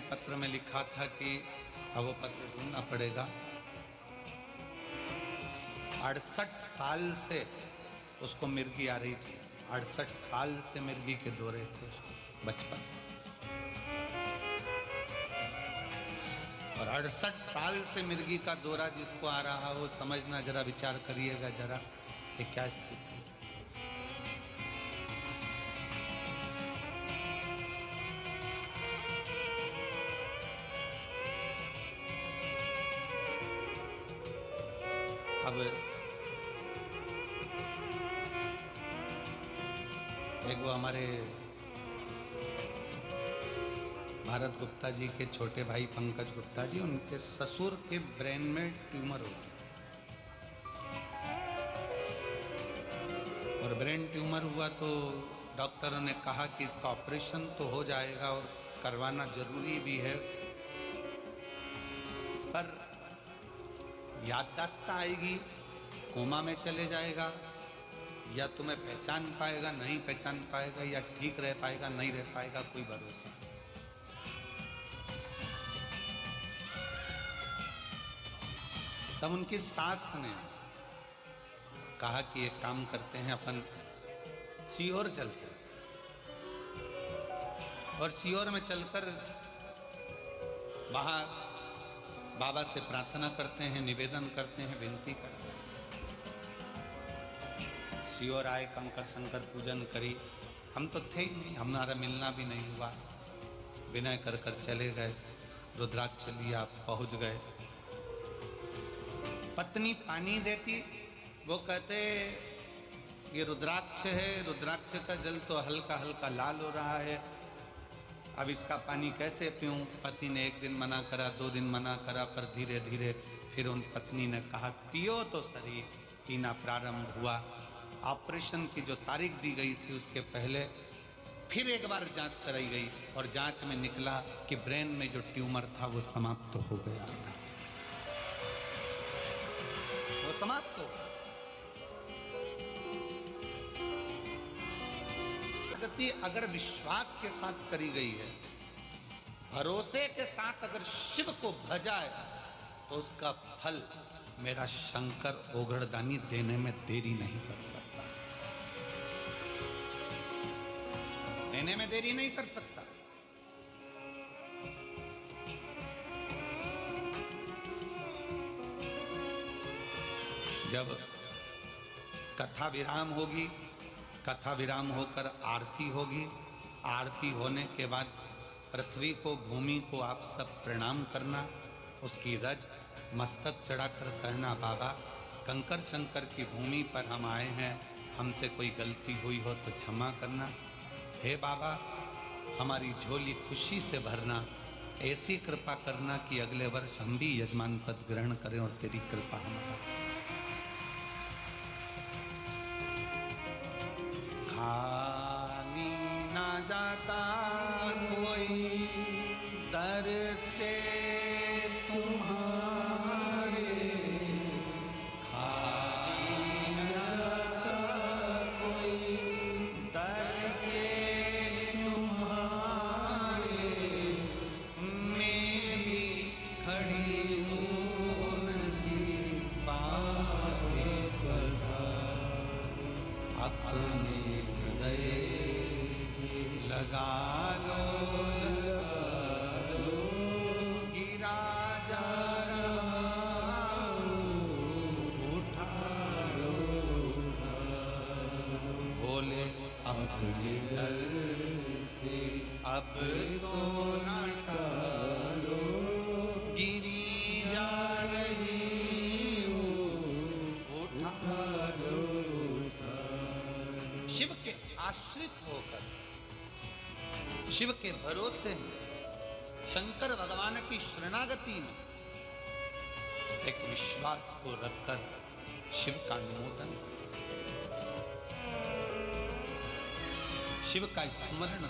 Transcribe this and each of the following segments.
ने पत्र में लिखा था कि अब वो पत्र ढूंढना पड़ेगा, 68 साल से उसको मिर्गी आ रही थी, 68 साल से मिर्गी के दौरे थे उसको बचपन से, और 68 साल से मिर्गी का दौरा जिसको आ रहा हो, समझना जरा, विचार करिएगा जरा कि क्या स्थिति। अब एक वो हमारे भारत गुप्ता जी के छोटे भाई पंकज गुप्ता जी, उनके ससुर के ब्रेन में ट्यूमर हो गया, और ब्रेन ट्यूमर हुआ तो डॉक्टरों ने कहा कि इसका ऑपरेशन तो हो जाएगा और करवाना जरूरी भी है, पर याददाश्त आएगी, कोमा में चले जाएगा, या तुम्हें पहचान पाएगा नहीं पहचान पाएगा, या ठीक रह पाएगा नहीं रह पाएगा, कोई भरोसा नहीं। तब उनकी सास ने कहा कि एक काम करते हैं, अपन सीहोर चलते हैं, और सीहोर में चलकर वहां बाबा से प्रार्थना करते हैं, निवेदन करते हैं, विनती करते हैं। सीहोर आए, कंकर शंकर पूजन करी, हम तो थे ही नहीं, हमारा मिलना भी नहीं हुआ, विनय कर कर चले गए, रुद्राक्ष लिया, पहुंच गए। पत्नी पानी देती, वो कहते ये रुद्राक्ष है, रुद्राक्ष का जल तो हल्का हल्का लाल हो रहा है, अब इसका पानी कैसे पीऊं। पति ने एक दिन मना करा, 2 दिन मना करा, पर धीरे धीरे फिर उन पत्नी ने कहा पियो तो सही। पीना प्रारंभ हुआ। ऑपरेशन की जो तारीख दी गई थी उसके पहले फिर एक बार जांच कराई गई, और जांच में निकला कि ब्रेन में जो ट्यूमर था वो समाप्त हो गया था, वो समाप्त हो। प्रगति अगर विश्वास के साथ करी गई है, भरोसे के साथ अगर शिव को भजाए, तो उसका फल मेरा शंकर ओघड़दानी देने में देरी नहीं कर सकता, देने में देरी नहीं कर सकता। जब कथा विराम होगी, कथा विराम होकर आरती होगी, आरती होने के बाद पृथ्वी को, भूमि को आप सब प्रणाम करना, उसकी रज मस्तक चढ़ाकर कहना बाबा कंकर शंकर की भूमि पर हम आए हैं, हमसे कोई गलती हुई हो तो क्षमा करना। हे बाबा हमारी झोली खुशी से भरना, ऐसी कृपा करना कि अगले वर्ष हम भी यजमान पद ग्रहण करें और तेरी कृपा हमारा। खाली ना जाता कोई दर से तुम्हारे, खाली ना जाता कोई दर से तुम्हारे, मैं भी खड़ी हूँ नदी पार में फंसा, अपने लगा लो गिरा जा रहा उठा लो, बोले अपने दर से अब तो न टालो, गिरी जा रही हूँ उठा लो। शिव के आश्रित होकर, शिव के भरोसे में, शंकर भगवान की शरणागति में एक विश्वास को रखकर शिव का अनुमोदन, शिव का स्मरण,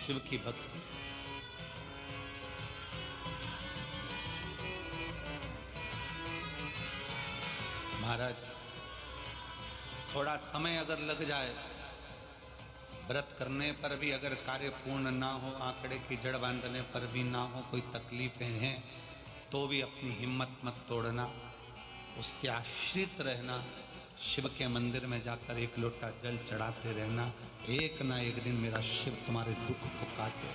शिव की भक्ति। महाराज थोड़ा समय अगर लग जाए, व्रत करने पर भी अगर कार्य पूर्ण ना हो, आंकड़े की जड़ बांधने पर भी ना हो, कोई तकलीफें हैं तो भी अपनी हिम्मत मत तोड़ना, उसके आश्रित रहना, शिव के मंदिर में जाकर एक लोटा जल चढ़ाते रहना। एक ना एक दिन मेरा शिव तुम्हारे दुख को काटे।